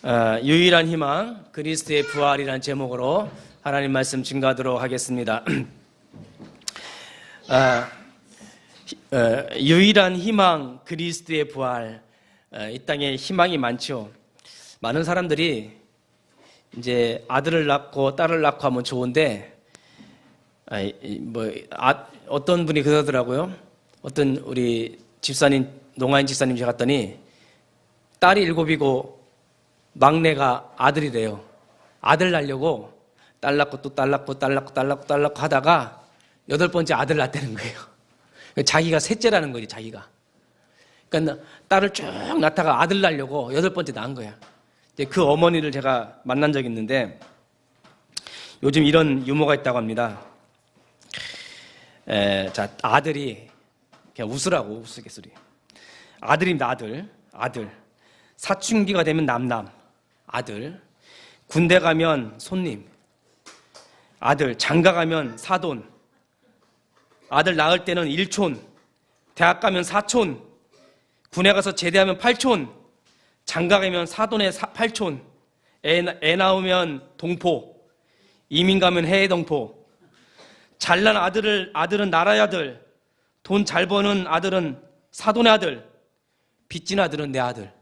유일한 희망 그리스도의 부활이라는 제목으로 하나님 말씀 증거하도록 하겠습니다. 유일한 희망 그리스도의 부활. 이 땅에 희망이 많죠. 많은 사람들이 이제 아들을 낳고 딸을 낳고 하면 좋은데 어떤 분이 그러더라고요. 어떤 우리 집사님, 농아인 집사님 제가 갔더니 딸이 7이고 막내가 아들이래요. 아들 낳으려고 딸 낳고 또 딸 낳고 딸 낳고 딸 낳고 딸 낳고 하다가 8번째 아들 낳았다는 거예요. 자기가 셋째라는 거지, 자기가. 그러니까 딸을 쭉 낳다가 아들 낳으려고 8번째 낳은 거야. 이제 그 어머니를 제가 만난 적이 있는데 요즘 이런 유머가 있다고 합니다. 자, 아들이 그냥 웃으라고, 우스갯소리. 아들입니다, 아들. 사춘기가 되면 남남, 아들. 군대 가면 손님, 아들. 장가 가면 사돈, 아들 낳을 때는 일촌, 대학 가면 사촌, 군에 가서 제대하면 팔촌, 장가 가면 사돈의 팔촌, 애 낳으면 동포, 이민 가면 해외 동포. 잘난 아들은 나라의 아들, 돈 잘 버는 아들은 사돈의 아들, 빚진 아들은 내 아들.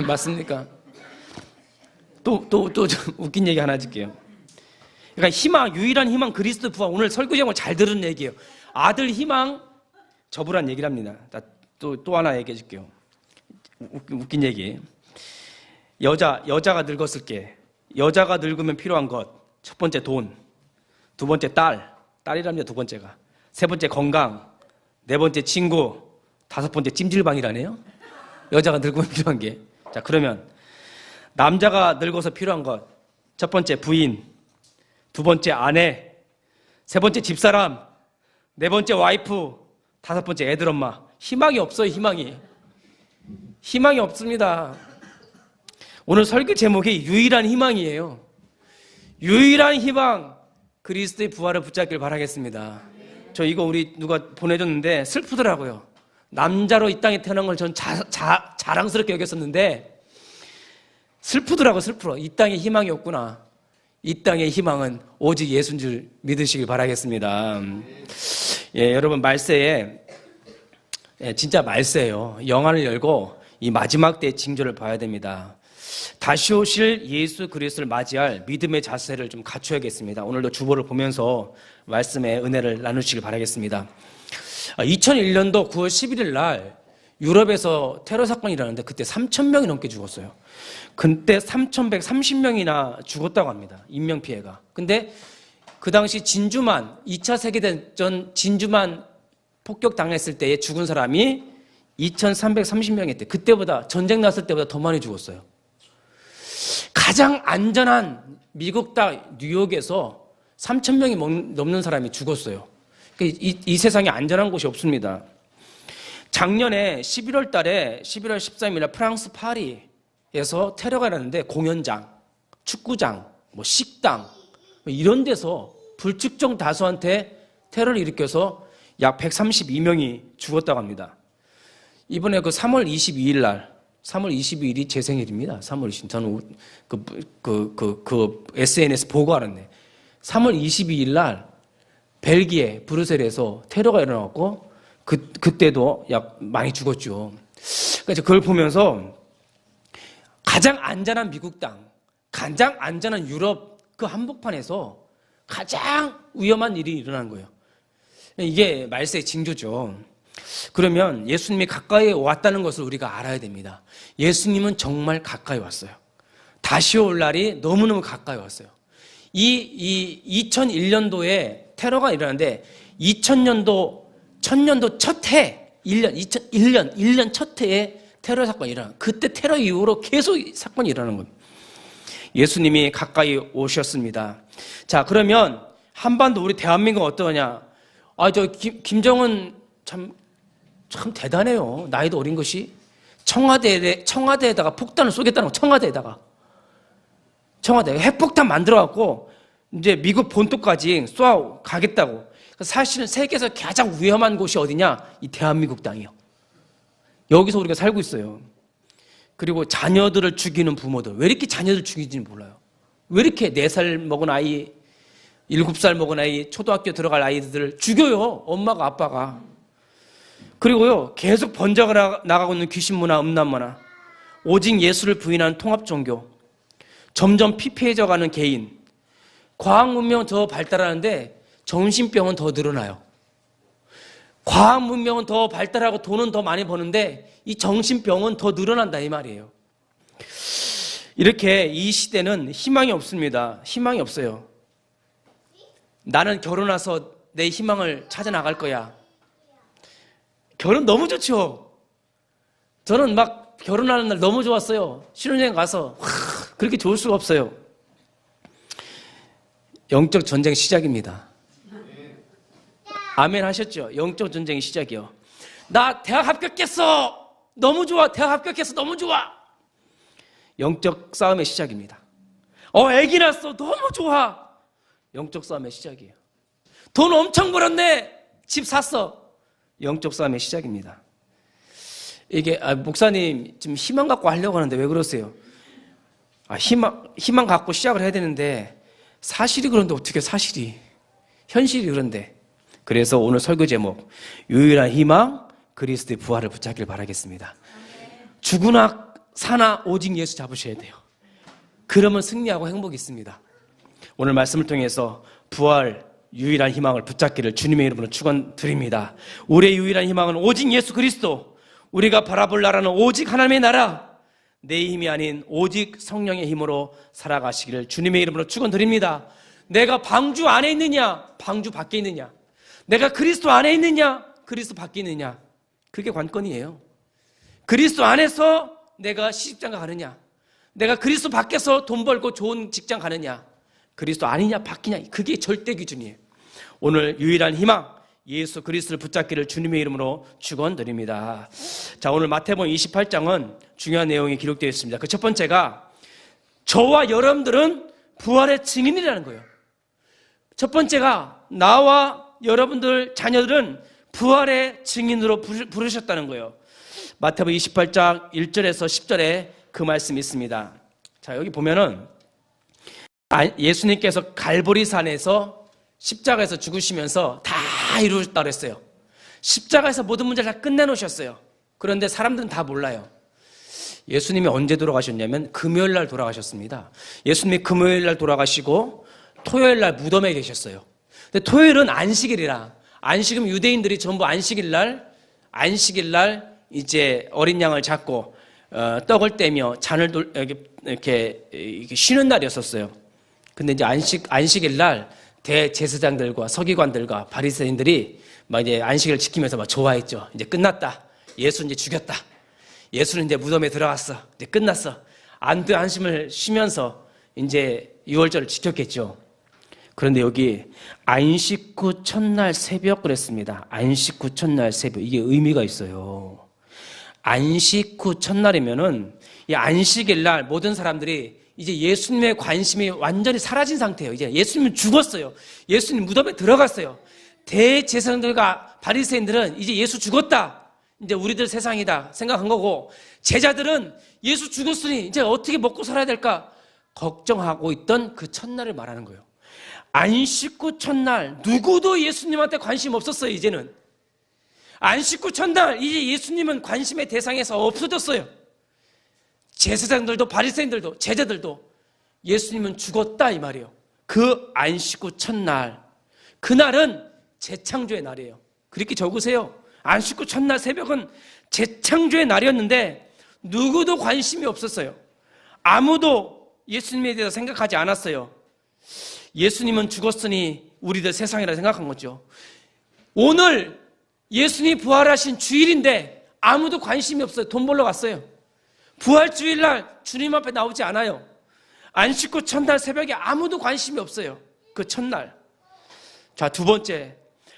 맞습니까? 또 좀 웃긴 얘기 하나 해줄게요. 그러니까 유일한 희망 그리스도 부활. 오늘 설교 제목 잘 들은 얘기예요. 아들 희망 접으란 얘기를 합니다. 또 하나 얘기해 줄게요. 웃긴 얘기. 여자가 늙었을 게, 여자가 늙으면 필요한 것. 첫 번째 돈, 두 번째 딸이랍니다. 두 번째가. 세 번째 건강, 네 번째 친구, 다섯 번째 찜질방이라네요. 여자가 늙으면 필요한 게. 자, 그러면 남자가 늙어서 필요한 것. 첫 번째 부인, 두 번째 아내, 세 번째 집사람, 네 번째 와이프, 다섯 번째 애들 엄마. 희망이 없어요, 희망이 없습니다. 오늘 설교 제목이 유일한 희망이에요. 유일한 희망 그리스도의 부활을 붙잡길 바라겠습니다. 저 이거 우리 누가 보내줬는데 슬프더라고요. 남자로 이 땅에 태어난 걸 전 자랑스럽게 여겼었는데 슬프더라고. 이 땅에 희망이 없구나. 이 땅의 희망은 오직 예수인 줄 믿으시길 바라겠습니다. 여러분, 말세에 진짜 말세예요. 영안을 열고 이 마지막 때의 징조를 봐야 됩니다. 다시 오실 예수 그리스도를 맞이할 믿음의 자세를 좀 갖춰야겠습니다. 오늘도 주보를 보면서 말씀의 은혜를 나누시길 바라겠습니다. 2001년도 9월 11일 날 유럽에서 테러 사건이 일어났는데 그때 3,000명이 넘게 죽었어요. 그때 3,130명이나 죽었다고 합니다. 인명피해가. 근데 그 당시 2차 세계대전 진주만 폭격당했을 때에 죽은 사람이 2,330명이었대. 그때보다, 전쟁 났을 때보다 더 많이 죽었어요. 가장 안전한 미국 땅 뉴욕에서 3,000명이 넘는 사람이 죽었어요. 이 세상에 안전한 곳이 없습니다. 작년에 11월 13일 날 프랑스 파리에서 테러가 일어났는데 공연장, 축구장, 식당 이런 데서 불특정 다수한테 테러를 일으켜서 약 132명이 죽었다고 합니다. 이번에 3월 22일이 제 생일입니다. 3월 22일. 저는 SNS 보고 알았네. 3월 22일 날 벨기에 브뤼셀에서 테러가 일어났고 그때도 약 많이 죽었죠. 그래서 그걸 보면서 가장 안전한 미국 땅, 가장 안전한 유럽 그 한복판에서 가장 위험한 일이 일어난 거예요. 이게 말세의 징조죠. 그러면 예수님이 가까이 왔다는 것을 우리가 알아야 됩니다. 예수님은 정말 가까이 왔어요. 다시 올 날이 너무너무 가까이 왔어요. 2001년도에 테러가 일어났는데 1000년도 첫 해, 1년 첫 해에 테러 사건이 일어나. 그때 테러 이후로 계속 사건이 일어나는 겁니다. 예수님이 가까이 오셨습니다. 자, 그러면 한반도 우리 대한민국 어떠냐? 김정은 참 대단해요. 나이도 어린 것이. 청와대에다가 폭탄을 쏘겠다는 거. 청와대 핵폭탄 만들어갖고 이제 미국 본토까지 쏘아 가겠다고. 사실은 세계에서 가장 위험한 곳이 어디냐? 이 대한민국 땅이요. 여기서 우리가 살고 있어요. 그리고 자녀들을 죽이는 부모들. 왜 이렇게 자녀들 죽이는지 몰라요. 왜 이렇게 4살 먹은 아이, 7살 먹은 아이, 초등학교 들어갈 아이들을 죽여요. 엄마가, 아빠가. 그리고요, 계속 번져 나가고 있는 귀신 문화, 음란 문화. 오직 예수를 부인하는 통합 종교. 점점 피폐해져가는 개인. 과학 문명은 더 발달하는데 정신병은 더 늘어나요. 과학 문명은 더 발달하고 돈은 더 많이 버는데 이 정신병은 더 늘어난다 이 말이에요. 이렇게 이 시대는 희망이 없습니다. 희망이 없어요. 나는 결혼해서 내 희망을 찾아 나갈 거야. 결혼 너무 좋죠. 저는 막 결혼하는 날 너무 좋았어요. 신혼여행 가서 그렇게 좋을 수가 없어요. 영적 전쟁 시작입니다. 아멘 하셨죠? 영적 전쟁의 시작이요. 나 대학 합격했어. 너무 좋아. 대학 합격했어. 너무 좋아. 영적 싸움의 시작입니다. 애기 낳았어. 너무 좋아. 영적 싸움의 시작이에요. 돈 엄청 벌었네. 집 샀어. 영적 싸움의 시작입니다. 이게 목사님 지금 희망 갖고 하려고 하는데 왜 그러세요? 희망 갖고 시작을 해야 되는데 사실이 그런데 어떻게 사실이 현실이 그런데 그래서 오늘 설교 제목 유일한 희망 그리스도의 부활을 붙잡길 바라겠습니다. 죽으나 사나 오직 예수 잡으셔야 돼요. 그러면 승리하고 행복이 있습니다. 오늘 말씀을 통해서 부활 유일한 희망을 붙잡기를 주님의 이름으로 축원드립니다. 우리의 유일한 희망은 오직 예수 그리스도. 우리가 바라볼 나라는 오직 하나님의 나라. 내 힘이 아닌 오직 성령의 힘으로 살아가시기를 주님의 이름으로 축원드립니다. 내가 방주 안에 있느냐 방주 밖에 있느냐, 내가 그리스도 안에 있느냐 그리스도 밖에 있느냐, 그게 관건이에요. 그리스도 안에서 내가 시집장가 가느냐, 내가 그리스도 밖에서 돈 벌고 좋은 직장 가느냐, 그리스도 아니냐 밖이냐, 그게 절대 기준이에요. 오늘 유일한 희망 예수 그리스도를 붙잡기를 주님의 이름으로 축원드립니다. 자, 오늘 마태복음 28장은 중요한 내용이 기록되어 있습니다. 그 첫 번째가 저와 여러분들은 부활의 증인이라는 거예요. 첫 번째가 나와 여러분들 자녀들은 부활의 증인으로 부르셨다는 거예요. 마태복음 28장 1절에서 10절에 그 말씀이 있습니다. 자, 여기 보면은 예수님께서 갈보리산에서 십자가에서 죽으시면서 다 이루셨다고 그랬어요. 십자가에서 모든 문제를 다 끝내놓으셨어요. 그런데 사람들은 다 몰라요. 예수님이 언제 돌아가셨냐면 금요일 날 돌아가셨습니다. 예수님이 금요일 날 돌아가시고 토요일 날 무덤에 계셨어요. 근데 토요일은 안식일이라, 안식이면 유대인들이 전부 안식일 날 이제 어린 양을 잡고 떡을 떼며 잔을 이렇게 쉬는 날이었었어요. 근데 이제 안식일 날 대제사장들과 서기관들과 바리새인들이 막 이제 안식을 지키면서 막 좋아했죠. 이제 끝났다. 예수 이제 죽였다. 예수는 이제 무덤에 들어갔어. 이제 끝났어. 안심을 쉬면서 이제 유월절을 지켰겠죠. 그런데 여기 안식 후 첫날 새벽 그랬습니다. 안식 후 첫날 새벽. 이게 의미가 있어요. 안식 후 첫날이면은 이 안식일 날 모든 사람들이 이제 예수님의 관심이 완전히 사라진 상태예요. 이제 예수님은 죽었어요. 예수님 무덤에 들어갔어요. 대제사장들과 바리새인들은 이제 예수 죽었다. 이제 우리들 세상이다 생각한 거고, 제자들은 예수 죽었으니 이제 어떻게 먹고 살아야 될까 걱정하고 있던 그 첫날을 말하는 거예요. 안식 후 첫날 누구도 예수님한테 관심 없었어요. 이제는 안식 후 첫날 이제 예수님은 관심의 대상에서 없어졌어요. 제사장들도 바리새인들도 제자들도 예수님은 죽었다 이 말이에요. 그 안식 후 첫날, 그날은 재창조의 날이에요. 그렇게 적으세요. 안식 후 첫날 새벽은 재창조의 날이었는데 누구도 관심이 없었어요. 아무도 예수님에 대해서 생각하지 않았어요. 예수님은 죽었으니 우리들 세상이라 생각한 거죠. 오늘 예수님이 부활하신 주일인데 아무도 관심이 없어요. 돈 벌러 갔어요. 부활주일날 주님 앞에 나오지 않아요. 안식 후 첫날 새벽에 아무도 관심이 없어요. 그 첫날. 자, 두 번째,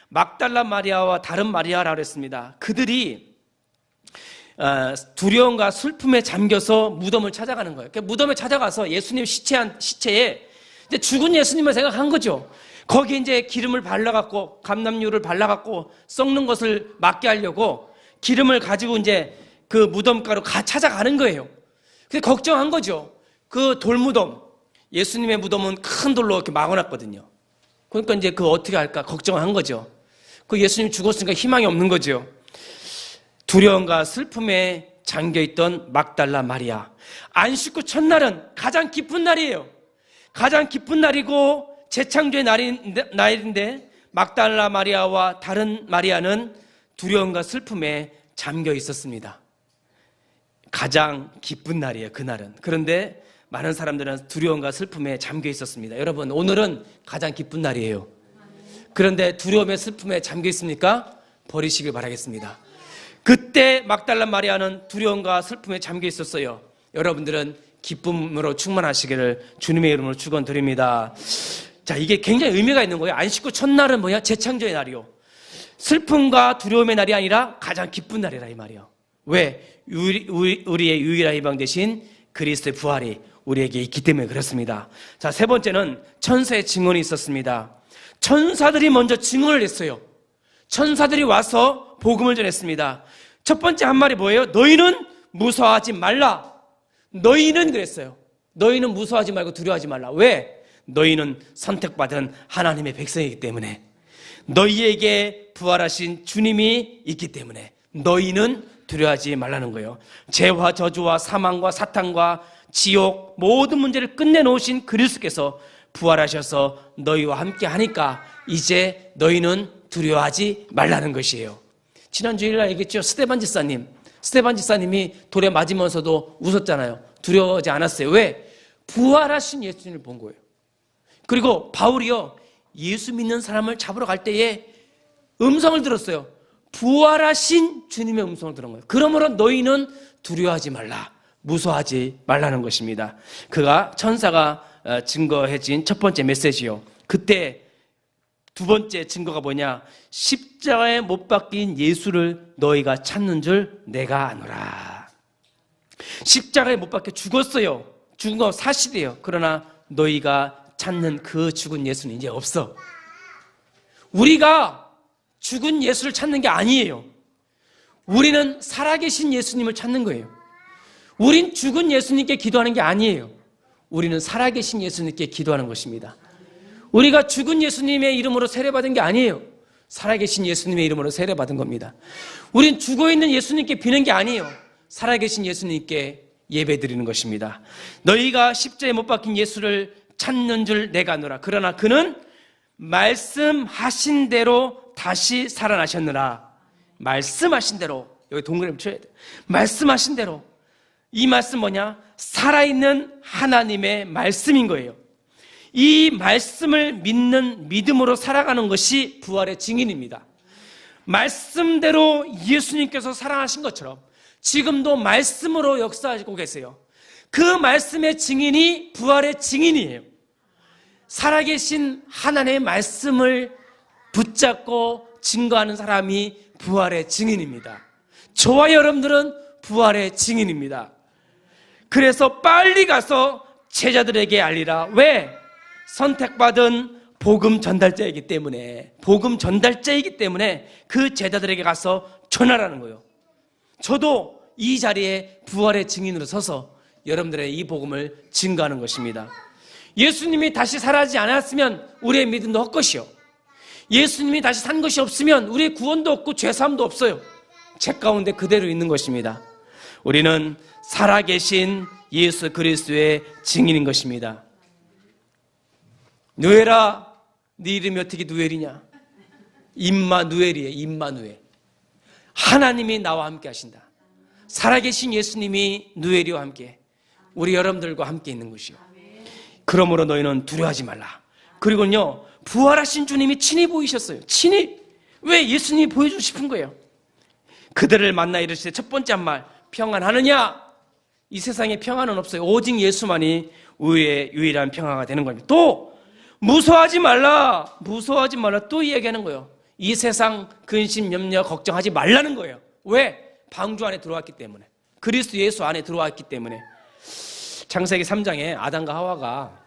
막달라 마리아와 다른 마리아라고 했습니다. 그들이 두려움과 슬픔에 잠겨서 무덤을 찾아가는 거예요. 그러니까 무덤에 찾아가서 예수님 시체에 이제 죽은 예수님을 생각한 거죠. 거기에 이제 기름을 발라갖고, 감람유를 발라갖고 썩는 것을 막게 하려고 기름을 가지고 이제 그 무덤가로 찾아가는 거예요. 근데 걱정한 거죠. 그 돌무덤, 예수님의 무덤은 큰 돌로 이렇게 막아놨거든요. 그러니까 이제 그거 어떻게 할까 걱정한 거죠. 그 예수님 죽었으니까 희망이 없는 거죠. 두려움과 슬픔에 잠겨있던 막달라 마리아. 안식구 첫날은 가장 기쁜 날이에요. 가장 기쁜 날이고 재창조의 날인데 막달라 마리아와 다른 마리아는 두려움과 슬픔에 잠겨 있었습니다. 가장 기쁜 날이에요, 그날은. 그런데 많은 사람들은 두려움과 슬픔에 잠겨 있었습니다. 여러분, 오늘은 가장 기쁜 날이에요. 그런데 두려움에 슬픔에 잠겨 있습니까? 버리시길 바라겠습니다. 그때 막달라 마리아는 두려움과 슬픔에 잠겨 있었어요. 여러분들은 기쁨으로 충만하시기를 주님의 이름으로 축원드립니다. 자, 이게 굉장히 의미가 있는 거예요. 안식구 첫날은 뭐야? 재창조의 날이요. 슬픔과 두려움의 날이 아니라 가장 기쁜 날이라 이 말이요. 왜? 우리의 유일한 희망 대신 그리스도의 부활이 우리에게 있기 때문에 그렇습니다. 자, 세 번째는 천사의 증언이 있었습니다. 천사들이 먼저 증언을 했어요. 천사들이 와서 복음을 전했습니다. 첫 번째 한 말이 뭐예요? 너희는 무서워하지 말라. 너희는 그랬어요. 너희는 무서워하지 말고 두려워하지 말라. 왜? 너희는 선택받은 하나님의 백성이기 때문에, 너희에게 부활하신 주님이 있기 때문에 너희는 두려워하지 말라는 거예요. 죄와 저주와 사망과 사탄과 지옥 모든 문제를 끝내놓으신 그리스도께서 부활하셔서 너희와 함께 하니까 이제 너희는 두려워하지 말라는 것이에요. 지난 주일날 얘기했죠. 스데반 집사님이 돌에 맞으면서도 웃었잖아요. 두려워하지 않았어요. 왜? 부활하신 예수님을 본 거예요. 그리고 바울이요, 예수 믿는 사람을 잡으러 갈 때에 음성을 들었어요. 부활하신 주님의 음성을 들은 거예요. 그러므로 너희는 두려워하지 말라, 무서워하지 말라는 것입니다. 그가 천사가 증거해진 첫 번째 메시지요. 그때 두 번째 증거가 뭐냐? 십자가에 못 박힌 예수를 너희가 찾는 줄 내가 아노라. 십자가에 못 박혀 죽었어요. 죽은 거 사실이에요. 그러나 너희가 찾는 그 죽은 예수는 이제 없어. 우리가 죽은 예수를 찾는 게 아니에요. 우리는 살아계신 예수님을 찾는 거예요. 우린 죽은 예수님께 기도하는 게 아니에요. 우리는 살아계신 예수님께 기도하는 것입니다. 우리가 죽은 예수님의 이름으로 세례받은 게 아니에요. 살아계신 예수님의 이름으로 세례받은 겁니다. 우린 죽어있는 예수님께 비는 게 아니에요. 살아계신 예수님께 예배드리는 것입니다. 너희가 십자가에 못 박힌 예수를 찾는 줄 내가 아노라. 그러나 그는 말씀하신 대로 다시 살아나셨느라. 말씀하신 대로, 여기 동그라미 쳐야 돼. 말씀하신 대로. 이 말씀 뭐냐? 살아있는 하나님의 말씀인 거예요. 이 말씀을 믿는 믿음으로 살아가는 것이 부활의 증인입니다. 말씀대로 예수님께서 살아나신 것처럼 지금도 말씀으로 역사하고 계세요. 그 말씀의 증인이 부활의 증인이에요. 살아계신 하나님의 말씀을 붙잡고 증거하는 사람이 부활의 증인입니다. 저와 여러분들은 부활의 증인입니다. 그래서 빨리 가서 제자들에게 알리라. 왜? 선택받은 복음 전달자이기 때문에, 복음 전달자이기 때문에 그 제자들에게 가서 전하라는 거예요. 저도 이 자리에 부활의 증인으로 서서 여러분들의 이 복음을 증거하는 것입니다. 예수님이 다시 살아나지 않았으면 우리의 믿음도 헛것이요. 예수님이 다시 산 것이 없으면 우리의 구원도 없고 죄사함도 없어요. 죄 가운데 그대로 있는 것입니다. 우리는 살아계신 예수 그리스도의 증인인 것입니다. 누에라, 네 이름이 어떻게 누엘이냐? 임마누엘이에요. 임마누엘. 하나님이 나와 함께 하신다. 살아계신 예수님이 누엘이와 함께, 우리 여러분들과 함께 있는 것이요. 그러므로 너희는 두려워하지 말라. 그리고요, 부활하신 주님이 친히 보이셨어요. 친히. 왜? 예수님이 보여주고 싶은 거예요. 그들을 만나 이르시되 첫 번째 한 말, 평안하느냐? 이 세상에 평안은 없어요. 오직 예수만이 우리의 유일한 평화가 되는 겁니다. 또 무서워하지 말라. 무서워하지 말라. 또 이야기하는 거예요. 이 세상 근심, 염려, 걱정하지 말라는 거예요. 왜? 방주 안에 들어왔기 때문에, 그리스도 예수 안에 들어왔기 때문에. 창세기 3장에 아담과 하와가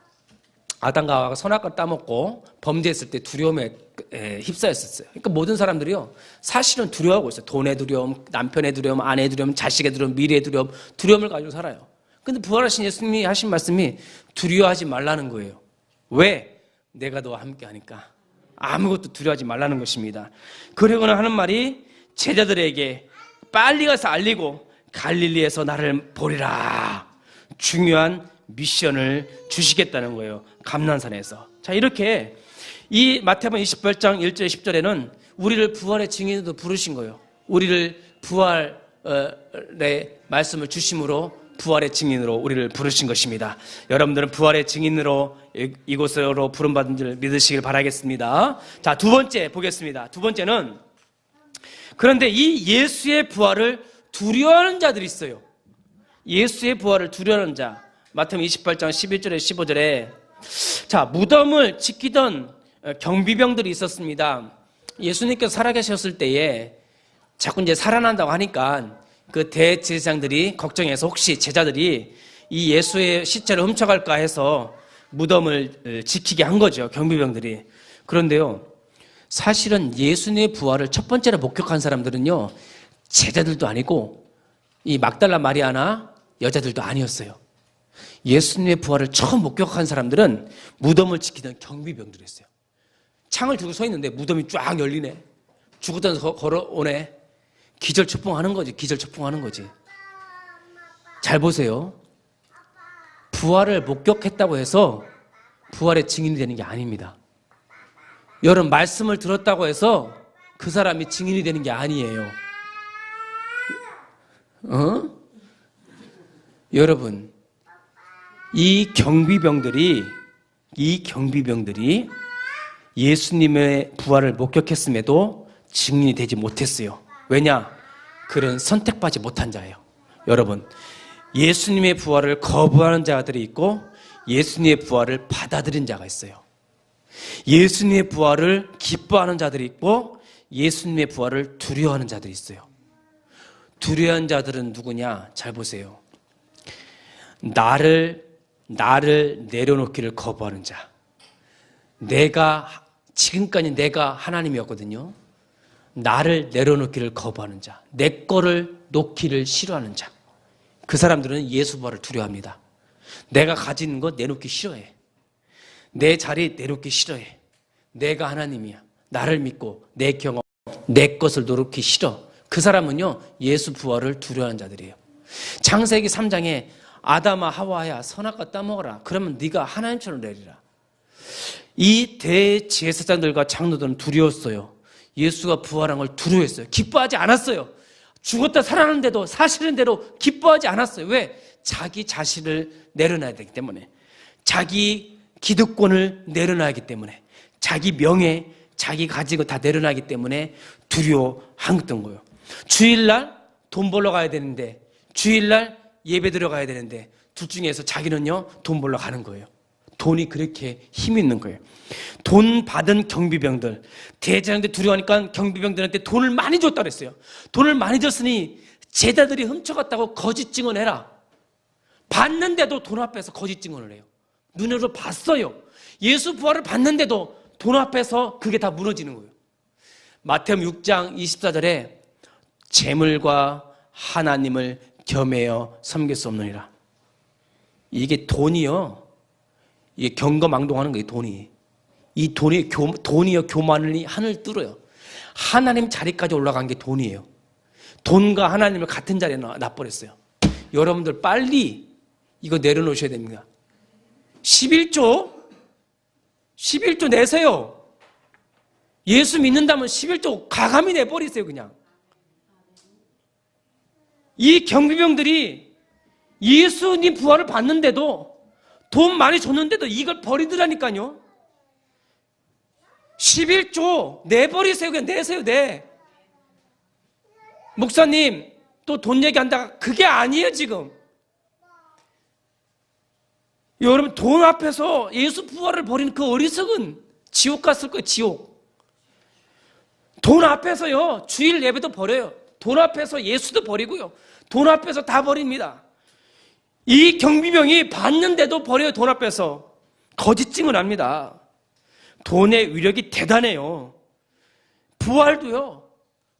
선악과를 따먹고 범죄했을 때 두려움에 휩싸였었어요. 그러니까 모든 사람들이요, 사실은 두려워하고 있어요. 돈의 두려움, 남편의 두려움, 아내의 두려움, 자식의 두려움, 미래의 두려움, 두려움을 가지고 살아요. 근데 부활하신 예수님이 하신 말씀이 두려워하지 말라는 거예요. 왜? 내가 너와 함께 하니까. 아무것도 두려워하지 말라는 것입니다. 그러고는 하는 말이 제자들에게 빨리 가서 알리고 갈릴리에서 나를 보리라. 중요한 미션을 주시겠다는 거예요. 감난산에서. 자, 이렇게 이 마태복음 28장 1절 10절에는 우리를 부활의 증인으로 부르신 거예요. 우리를 부활의 말씀을 주심으로 부활의 증인으로 우리를 부르신 것입니다. 여러분들은 부활의 증인으로 이곳으로 부름받은 줄 믿으시길 바라겠습니다. 자, 두 번째 보겠습니다. 두 번째는, 그런데 이 예수의 부활을 두려워하는 자들이 있어요. 예수의 부활을 두려워하는 자. 마태복음 28장 11절에 15절에 자, 무덤을 지키던 경비병들이 있었습니다. 예수님께서 살아계셨을 때에 자꾸 이제 살아난다고 하니까 그 대제사장들이 걱정해서 혹시 제자들이 이 예수의 시체를 훔쳐갈까 해서 무덤을 지키게 한 거죠. 경비병들이. 그런데요, 사실은 예수님의 부활을 첫 번째로 목격한 사람들은요, 제자들도 아니고 이 막달라 마리아나 여자들도 아니었어요. 예수님의 부활을 처음 목격한 사람들은 무덤을 지키던 경비병들이었어요. 창을 들고 서 있는데 무덤이 쫙 열리네. 죽었던 데서 걸어오네. 기절초풍하는 거지. 기절초풍하는 거지. 잘 보세요. 부활을 목격했다고 해서 부활의 증인이 되는 게 아닙니다. 여러분, 말씀을 들었다고 해서 그 사람이 증인이 되는 게 아니에요. 여러분, 이 경비병들이 예수님의 부활을 목격했음에도 증인이 되지 못했어요. 왜냐? 그런 선택받지 못한 자예요. 여러분, 예수님의 부활을 거부하는 자들이 있고 예수님의 부활을 받아들인 자가 있어요. 예수님의 부활을 기뻐하는 자들이 있고 예수님의 부활을 두려워하는 자들이 있어요. 두려워하는 자들은 누구냐? 잘 보세요. 나를 내려놓기를 거부하는 자. 지금까지 내가 하나님이었거든요. 나를 내려놓기를 거부하는 자. 내 거를 놓기를 싫어하는 자. 그 사람들은 예수 부활을 두려워합니다. 내가 가진 것 내놓기 싫어해. 내 자리 내놓기 싫어해. 내가 하나님이야. 나를 믿고 내 경험, 내 것을 놓기 싫어. 그 사람은요, 예수 부활을 두려워하는 자들이에요. 창세기 3장에 아담아 하와야 선악과 따먹어라. 그러면 네가 하나님처럼 되리라. 이 대제사장들과 장로들은 두려웠어요. 예수가 부활한 걸 두려워했어요. 기뻐하지 않았어요. 죽었다 살아났는데도 사실은 대로 기뻐하지 않았어요. 왜? 자기 자신을 내려놔야 되기 때문에. 자기 기득권을 내려놔야 하기 때문에. 자기 명예, 자기 가진 거 다 내려놔기 때문에 두려워했던 거예요. 주일날 돈 벌러 가야 되는데, 주일날 예배 들어가야 되는데, 둘 중에서 자기는요, 돈 벌러 가는 거예요. 돈이 그렇게 힘 있는 거예요. 돈 받은 경비병들, 대제사장들 두려워하니까 경비병들한테 돈을 많이 줬다고 했어요. 돈을 많이 줬으니 제자들이 훔쳐갔다고 거짓 증언해라. 봤는데도 돈 앞에서 거짓 증언을 해요. 눈으로 봤어요. 예수 부활을 봤는데도 돈 앞에서 그게 다 무너지는 거예요. 마태복음 6장 24절에 재물과 하나님을 겸하여 섬길 수 없느니라. 이게 돈이요. 이게 경거망동하는 거예요, 돈이. 이 돈이요, 교만이 하늘 뚫어요. 하나님 자리까지 올라간 게 돈이에요. 돈과 하나님을 같은 자리에 놔버렸어요. 여러분들 빨리 이거 내려놓으셔야 됩니다. 11조 내세요. 예수 믿는다면 11조 가감히 내버리세요, 그냥. 이 경비병들이 예수님 부활을 봤는데도, 돈 많이 줬는데도 이걸 버리더라니까요. 11조 내버리세요. 그냥 내세요. 내. 목사님 또 돈 얘기한다가 그게 아니에요. 지금 여러분, 돈 앞에서 예수 부활을 버리는 그 어리석은 지옥 갔을 거예요. 지옥. 돈 앞에서요, 주일 예배도 버려요. 돈 앞에서 예수도 버리고요. 돈 앞에서 다 버립니다. 이 경비병이 봤는데도 버려요. 돈 앞에서 거짓 증언합니다. 돈의 위력이 대단해요. 부활도요.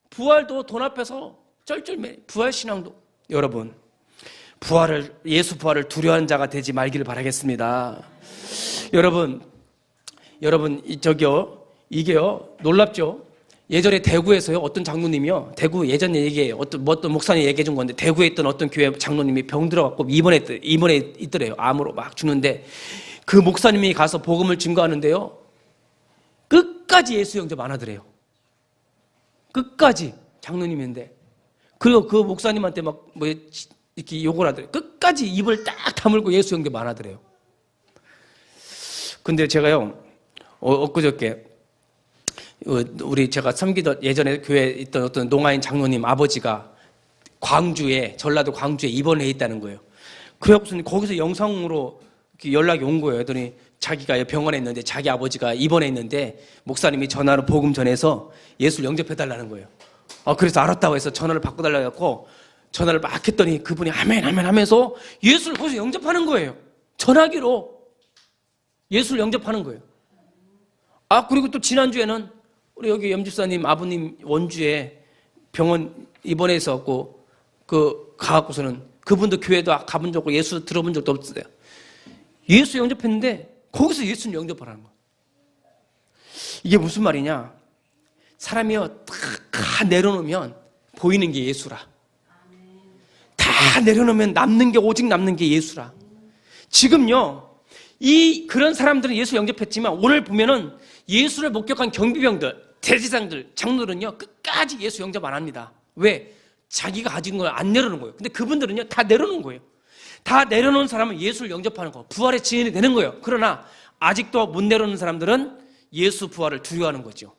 부활도 돈 앞에서 쩔쩔매. 부활신앙도. 여러분, 예수 부활을 두려워하는 자가 되지 말기를 바라겠습니다. 여러분, 이게요, 놀랍죠? 예전에 대구에서요, 어떤 장로님이요, 대구 예전 얘기에 어떤 목사님이 얘기해 준 건데, 대구에 있던 어떤 교회 장로님이 병 들어갖고 입원해 있더래요. 암으로 막 죽는데, 그 목사님이 가서 복음을 증거하는데요, 끝까지 예수 영접 안 하더래요. 끝까지. 장로님인데. 그리고 그 목사님한테 이렇게 욕을 하더래요. 끝까지 입을 딱 다물고 예수 영접 안 하더래요. 근데 제가요, 엊그저께, 제가 섬기던 예전에 교회에 있던 어떤 농아인 장로님 아버지가 전라도 광주에 입원해 있다는 거예요. 그래서 거기서 영상으로 연락이 온 거예요. 그랬더니 자기가 병원에 있는데 자기 아버지가 입원해 있는데 목사님이 전화로 복음 전해서 예수를 영접해달라는 거예요. 그래서 알았다고 해서 전화를 바꿔달라고 해서 전화를 막 했더니 그분이 아멘 아멘 하면서 예수를 거기서 영접하는 거예요. 전화기로 예수를 영접하는 거예요. 그리고 또 지난주에는 우리 여기 염집사님 아버님 원주에 병원 입원해 있었고 가갖고서는 그분도 교회도 가본 적고 예수 들어본 적도 없어요. 예수 영접했는데 거기서 예수를 영접하라는 거예요. 이게 무슨 말이냐? 사람이요 다 내려놓으면 보이는 게 예수라. 다 내려놓으면 오직 남는 게 예수라. 지금요 그런 사람들은 예수 영접했지만 오늘 보면은 예수를 목격한 경비병들, 대제사장들, 장로들은요 끝까지 예수 영접 안 합니다. 왜? 자기가 가진 걸 안 내려놓은 거예요. 근데 그분들은요 다 내려놓은 거예요. 다 내려놓은 사람은 예수를 영접하는 거, 부활의 증인이 되는 거예요. 그러나 아직도 못 내려놓은 사람들은 예수 부활을 두려워하는 거죠.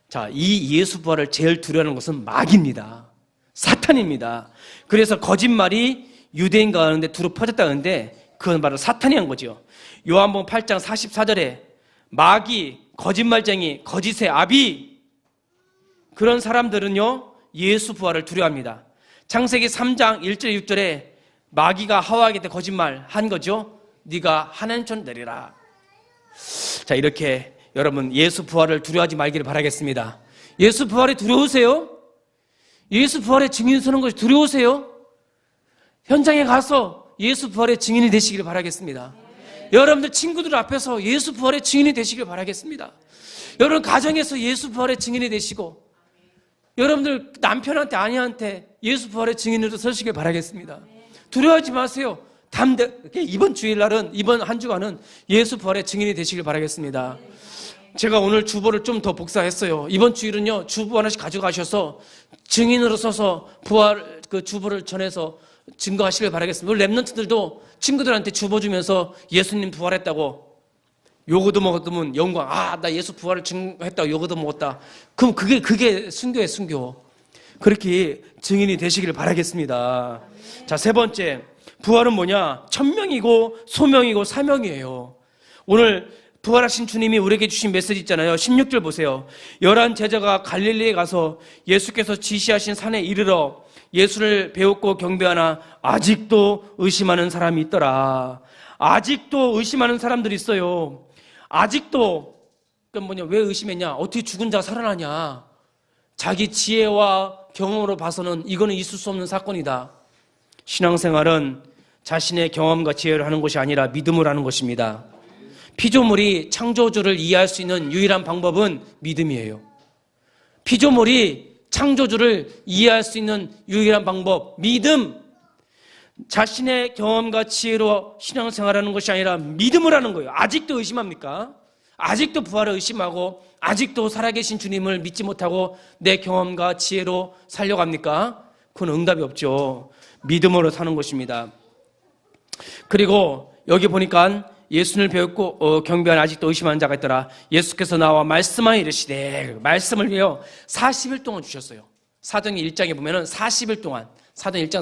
자, 이 예수 부활을 제일 두려워하는 것은 마귀입니다. 사탄입니다. 그래서 거짓말이 유대인 가운데 두루 퍼졌다는데 그건 바로 사탄이 한 거죠. 요한복음 8장 44절에 마귀, 거짓말쟁이, 거짓의 아비, 그런 사람들은요 예수 부활을 두려워합니다. 창세기 3장 1절 6절에 마귀가 하와에게 거짓말 한 거죠. 네가 하나님처럼 되리라. 자, 이렇게 여러분 예수 부활을 두려워하지 말기를 바라겠습니다. 예수 부활이 두려우세요? 예수 부활의 증인 서는 것이 두려우세요? 현장에 가서 예수 부활의 증인이 되시기를 바라겠습니다. 여러분들 친구들 앞에서 예수 부활의 증인이 되시길 바라겠습니다. 여러분 가정에서 예수 부활의 증인이 되시고 여러분들 남편한테 아내한테 예수 부활의 증인으로 서시길 바라겠습니다. 두려워하지 마세요. 이번 주일날은 이번 한 주간은 예수 부활의 증인이 되시길 바라겠습니다. 제가 오늘 주보를 좀 더 복사했어요. 이번 주일은요 주보 하나씩 가져가셔서 증인으로 서서 부활 주보를 전해서 증거하시길 바라겠습니다. 우리 랩런트들도 친구들한테 주보 주면서 예수님 부활했다고 요거도 먹었으면 영광. 나 예수 부활을 증거했다고 요거도 먹었다. 그럼 그게 순교예요, 순교. 그렇게 증인이 되시기를 바라겠습니다. 자, 세 번째, 부활은 뭐냐? 천명이고 소명이고 사명이에요. 오늘 부활하신 주님이 우리에게 주신 메시지 있잖아요. 16절 보세요. 11 제자가 갈릴리에 가서 예수께서 지시하신 산에 이르러 예수를 배웠고 경배하나 아직도 의심하는 사람이 있더라. 아직도 의심하는 사람들이 있어요. 아직도. 왜 의심했냐? 어떻게 죽은 자가 살아나냐? 자기 지혜와 경험으로 봐서는 이거는 있을 수 없는 사건이다. 신앙생활은 자신의 경험과 지혜를 하는 것이 아니라 믿음을 하는 것입니다. 피조물이 창조주를 이해할 수 있는 유일한 방법은 믿음이에요. 피조물이 창조주를 이해할 수 있는 유일한 방법, 믿음. 자신의 경험과 지혜로 신앙생활하는 것이 아니라 믿음을 하는 거예요. 아직도 의심합니까? 아직도 부활을 의심하고 아직도 살아계신 주님을 믿지 못하고 내 경험과 지혜로 살려갑니까? 그건 응답이 없죠. 믿음으로 사는 것입니다. 그리고 여기 보니까 예수를 배웠고 경배하는 아직도 의심하는 자가 있더라. 예수께서 나와 말씀하여 이르시되, 말씀을 위하여 40일 동안 주셨어요. 사도행 1장에 보면은 40일 동안, 사도행 1장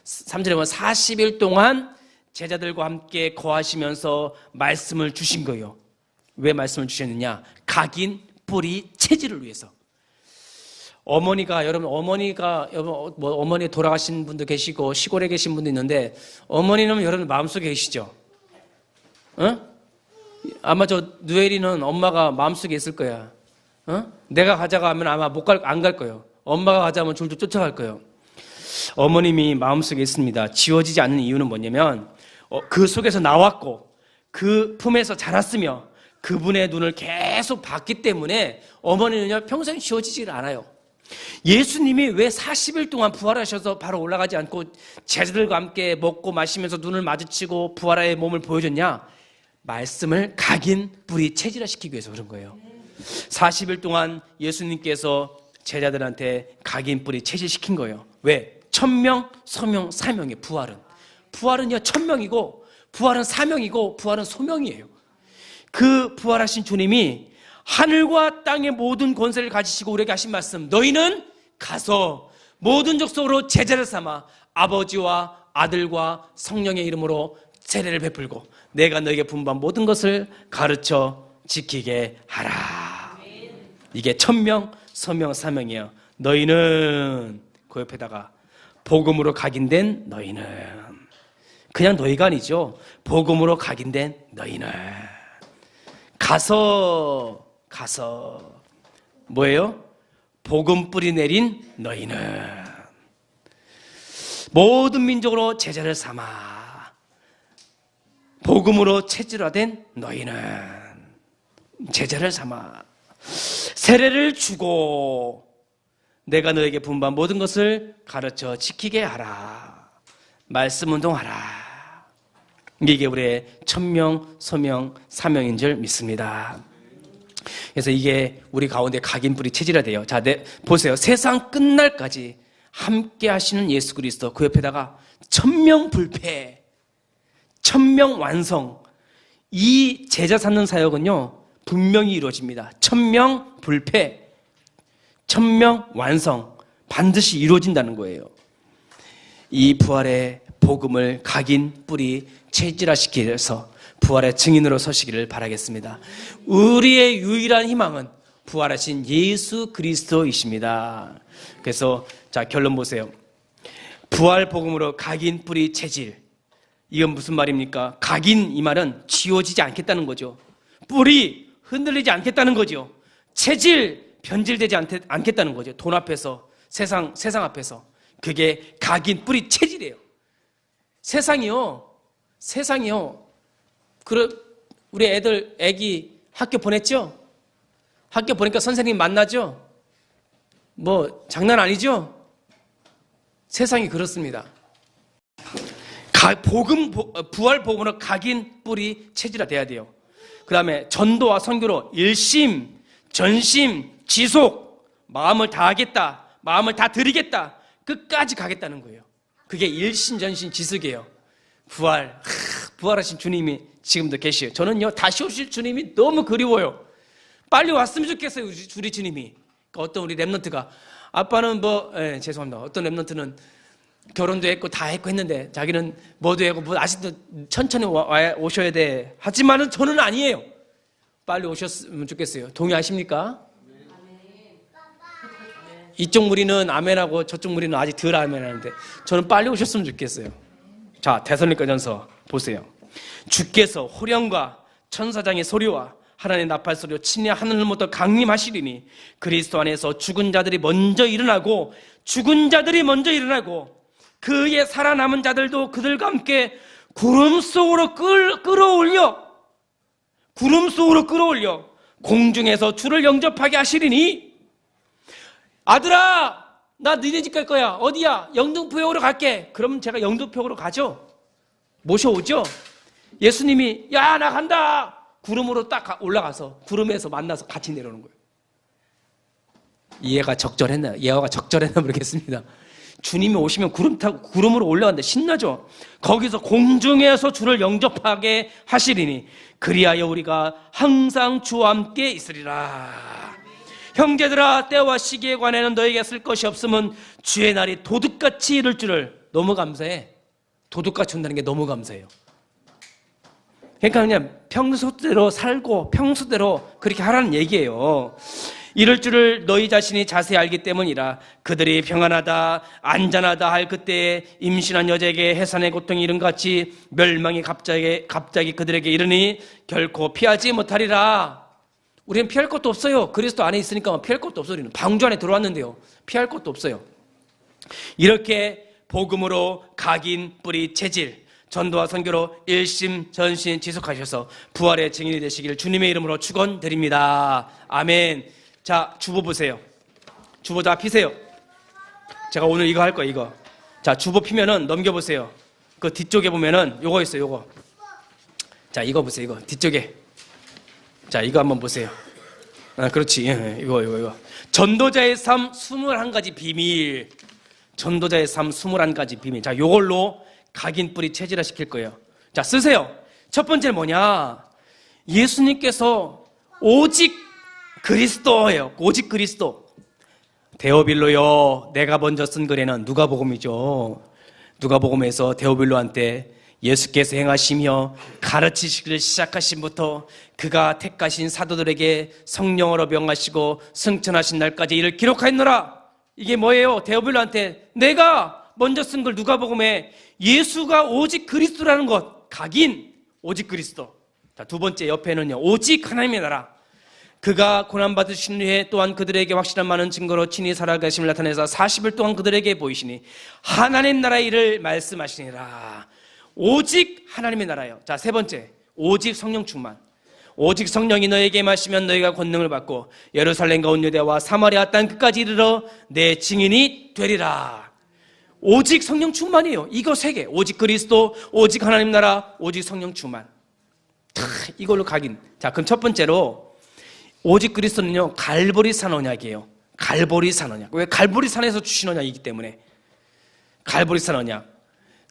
3절에 보면 40일 동안 제자들과 함께 거하시면서 말씀을 주신 거예요. 왜 말씀을 주셨느냐? 각인, 뿌리, 체질을 위해서. 어머니 돌아가신 분도 계시고 시골에 계신 분도 있는데, 어머니는 여러분 마음속에 계시죠? 아마 저 누에리는 엄마가 마음속에 있을 거야. 내가 가자고 하면 아마 안 갈 거예요. 엄마가 가자면 줄줄 쫓아갈 거예요. 어머님이 마음속에 있습니다. 지워지지 않는 이유는 뭐냐면 그 속에서 나왔고 그 품에서 자랐으며 그분의 눈을 계속 봤기 때문에 어머니는요 평생 지워지지를 않아요. 예수님이 왜 40일 동안 부활하셔서 바로 올라가지 않고 제자들과 함께 먹고 마시면서 눈을 마주치고 부활의 몸을 보여줬냐? 말씀을 각인 뿌리 체질화시키기 위해서 그런 거예요. 40일 동안 예수님께서 제자들한테 각인 뿌리 체질시킨 거예요. 왜? 천명, 소명, 사명의 부활은요 천명이고 부활은 사명이고 부활은 소명이에요. 그 부활하신 주님이 하늘과 땅의 모든 권세를 가지시고 우리에게 하신 말씀, 너희는 가서 모든 족속으로 제자를 삼아 아버지와 아들과 성령의 이름으로 세례를 베풀고 내가 너에게 분부한 모든 것을 가르쳐 지키게 하라. 이게 천명, 소명, 사명이에요. 너희는 그 옆에다가 복음으로 각인된 너희는, 그냥 너희가 아니죠. 복음으로 각인된 너희는 가서 뭐예요? 복음 뿌리 내린 너희는 모든 민족으로 제자를 삼아 복음으로 체질화된 너희는 제자를 삼아 세례를 주고 내가 너에게 분부한 모든 것을 가르쳐 지키게 하라. 말씀 운동하라. 이게 우리의 천명, 소명, 사명인 줄 믿습니다. 그래서 이게 우리 가운데 각인 뿌리 체질화돼요. 자, 보세요. 세상 끝날까지 함께 하시는 예수 그리스도, 그 옆에다가 천명불패, 천명완성. 이 제자 삼는 사역은요 분명히 이루어집니다. 천명불패, 천명완성, 반드시 이루어진다는 거예요. 이 부활의 복음을 각인 뿌리 체질화시키면서 부활의 증인으로 서시기를 바라겠습니다. 우리의 유일한 희망은 부활하신 예수 그리스도이십니다. 그래서 자, 결론 보세요. 부활 복음으로 각인 뿌리 체질, 이건 무슨 말입니까? 각인, 이 말은 지워지지 않겠다는 거죠. 뿌리 흔들리지 않겠다는 거죠. 체질 변질되지 않겠다는 거죠. 돈 앞에서, 세상 앞에서. 그게 각인 뿌리 체질이에요. 세상이요. 우리 애기 학교 보냈죠? 학교 보니까 선생님 만나죠? 뭐 장난 아니죠? 세상이 그렇습니다. 부활 복음으로 각인 뿌리 체질화돼야 돼요. 그 다음에 전도와 선교로 일심, 전심, 지속, 마음을 다하겠다, 마음을 다 드리겠다, 끝까지 가겠다는 거예요. 그게 일심, 전심, 지속이에요. 부활하신 주님이 지금도 계시요. 저는요 다시 오실 주님이 너무 그리워요. 빨리 왔으면 좋겠어요. 우리 주님이. 그러니까 어떤 우리 랩런트가, 아빠는 죄송합니다. 어떤 랩런트는 결혼도 했고 다 했는데 자기는 뭐도 했고 아직도 천천히 오셔야 돼. 하지만은 저는 아니에요. 빨리 오셨으면 좋겠어요. 동의하십니까? 이쪽 무리는 아멘하고 저쪽 무리는 아직 덜 아멘하는데 저는 빨리 오셨으면 좋겠어요. 자, 데살로니가전서 보세요. 주께서 호령과 천사장의 소리와 하나님의 나팔 소리로 친히 하늘로부터 강림하시리니 그리스도 안에서 죽은 자들이 먼저 일어나고 그의 살아남은 자들도 그들과 함께 구름 속으로 끌어올려 공중에서 주를 영접하게 하시리니, 아들아 나 너네 집 갈 거야. 어디야? 영등포역으로 갈게. 그럼 제가 영등포역으로 가죠. 모셔오죠. 예수님이 야 나 간다. 구름으로 딱 올라가서 구름에서 만나서 같이 내려오는 거예요. 이해가 적절했나 모르겠습니다. 주님이 오시면 구름으로 올라간다. 신나죠? 거기서 공중에서 주를 영접하게 하시리니 그리하여 우리가 항상 주와 함께 있으리라. 형제들아, 때와 시기에 관해는 너에게 쓸 것이 없으면 주의 날이 도둑같이 이를 줄을. 너무 감사해. 도둑같이 온다는 게 너무 감사해요. 그러니까 그냥 평소대로 살고 평소대로 그렇게 하라는 얘기예요. 이럴 줄을 너희 자신이 자세히 알기 때문이라. 그들이 평안하다 안전하다 할 그때에 임신한 여자에게 해산의 고통이 이른 같이 멸망이 갑자기 그들에게 이르니 결코 피하지 못하리라. 우리는 피할 것도 없어요. 그리스도 안에 있으니까 피할 것도 없어요. 우리는 방주 안에 들어왔는데요. 피할 것도 없어요. 이렇게 복음으로 각인, 뿌리, 체질, 전도와 선교로 일심전심 지속하셔서 부활의 증인이 되시기를 주님의 이름으로 축원드립니다. 아멘. 자, 주보 보세요. 주보 다 피세요. 제가 오늘 이거 할 거예요, 이거. 자, 주보 피면은 넘겨보세요. 그 뒤쪽에 보면은 요거 있어요, 요거. 자, 이거 보세요, 이거. 뒤쪽에. 자, 이거 한번 보세요. 아, 그렇지. 이거. 전도자의 삶 21가지 비밀. 전도자의 삶 21가지 비밀. 자, 요걸로 각인 뿌리 체질화 시킬 거예요. 자, 쓰세요. 첫 번째는 뭐냐? 예수님께서 오직 그리스도예요. 오직 그리스도. 데오빌로요, 내가 먼저 쓴 글에는 누가복음이죠. 누가복음에서 데오빌로한테 예수께서 행하시며 가르치시기를 시작하신부터 그가 택하신 사도들에게 성령으로 명하시고 승천하신 날까지 이를 기록하였노라. 이게 뭐예요? 데오빌로한테 내가 먼저 쓴 걸 누가복음에 예수가 오직 그리스도라는 것, 각인, 오직 그리스도. 자, 두 번째 옆에는요, 오직 하나님의 나라. 그가 고난받으신 후에 또한 그들에게 확실한 많은 증거로 친히 살아가심을 나타내서 40일 동안 그들에게 보이시니 하나님 나라의 일을 말씀하시니라. 오직 하나님의 나라요. 자, 세 번째, 오직 성령 충만. 오직 성령이 너에게 임하시면 너희가 권능을 받고 예루살렘과 온 유대와 사마리아 땅 끝까지 이르러 내 증인이 되리라. 오직 성령 충만이에요. 이거 세 개. 오직 그리스도, 오직 하나님 나라, 오직 성령 충만. 이걸로 각인. 자, 그럼 첫 번째로 오직 그리스도는요, 갈보리산 언약이에요. 갈보리산 언약. 왜? 갈보리산에서 주신 언약이기 때문에. 갈보리산 언약.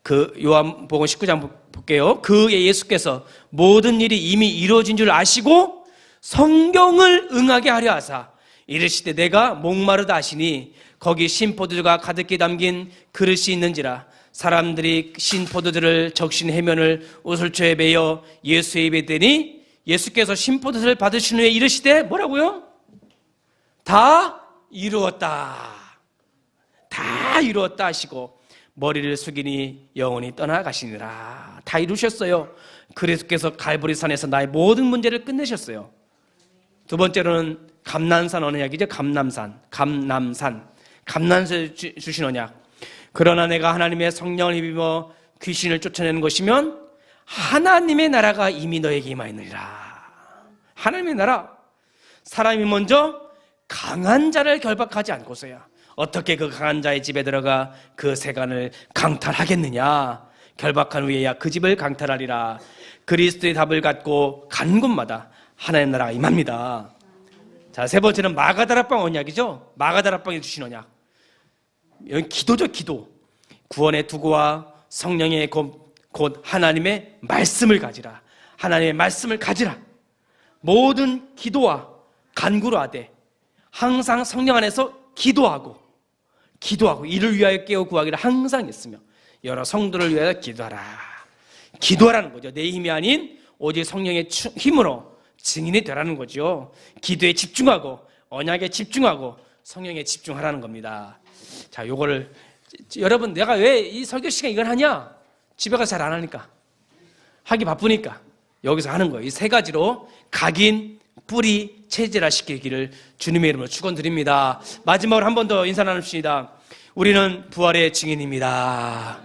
그 요한복음 19장 볼게요. 그의 예수께서 모든 일이 이미 이루어진 줄 아시고 성경을 응하게 하려 하사 이르시되 내가 목마르다 하시니 거기 신포도주가 가득히 담긴 그릇이 있는지라. 사람들이 신포도주를 적신 해면을 우슬초에 매여 예수의 입에 대니 예수께서 신포도주를 받으신 후에 이르시되 뭐라고요? 다 이루었다. 다 이루었다 하시고 머리를 숙이니 영원히 떠나가시니라. 다 이루셨어요. 그리스도께서 갈보리산에서 나의 모든 문제를 끝내셨어요. 두 번째로는 감난산 언약이죠. 감남산 주신 언약. 그러나 내가 하나님의 성령을 입어 귀신을 쫓아내는 것이면 하나님의 나라가 이미 너에게 임하였느니라. 하나님의 나라. 사람이 먼저 강한 자를 결박하지 않고서야 어떻게 그 강한 자의 집에 들어가 그 세간을 강탈하겠느냐. 결박한 후에야 그 집을 강탈하리라. 그리스도의 답을 갖고 간 곳마다 하나님의 나라가 임합니다. 자, 세 번째는 마가다락방 언약이죠. 마가다락방에 주신 언약. 여기 기도죠, 기도. 구원의 두고와 성령의 곧 하나님의 말씀을 가지라. 하나님의 말씀을 가지라. 모든 기도와 간구로 하되 항상 성령 안에서 기도하고 이를 위하여 깨어 구하기를 항상 했으며 여러 성도를 위하여 기도하라. 기도하라는 거죠. 내 힘이 아닌 오직 성령의 힘으로 증인이 되라는 거죠. 기도에 집중하고 언약에 집중하고 성령에 집중하라는 겁니다. 자, 요거를 여러분, 내가 왜 이 설교 시간 이걸 하냐? 집에 가서 잘 안 하니까, 하기 바쁘니까 여기서 하는 거예요. 이 세 가지로 각인, 뿌리, 체질화 시키기를 주님의 이름으로 축원드립니다. 마지막으로 한 번 더 인사 나눕시다. 우리는 부활의 증인입니다.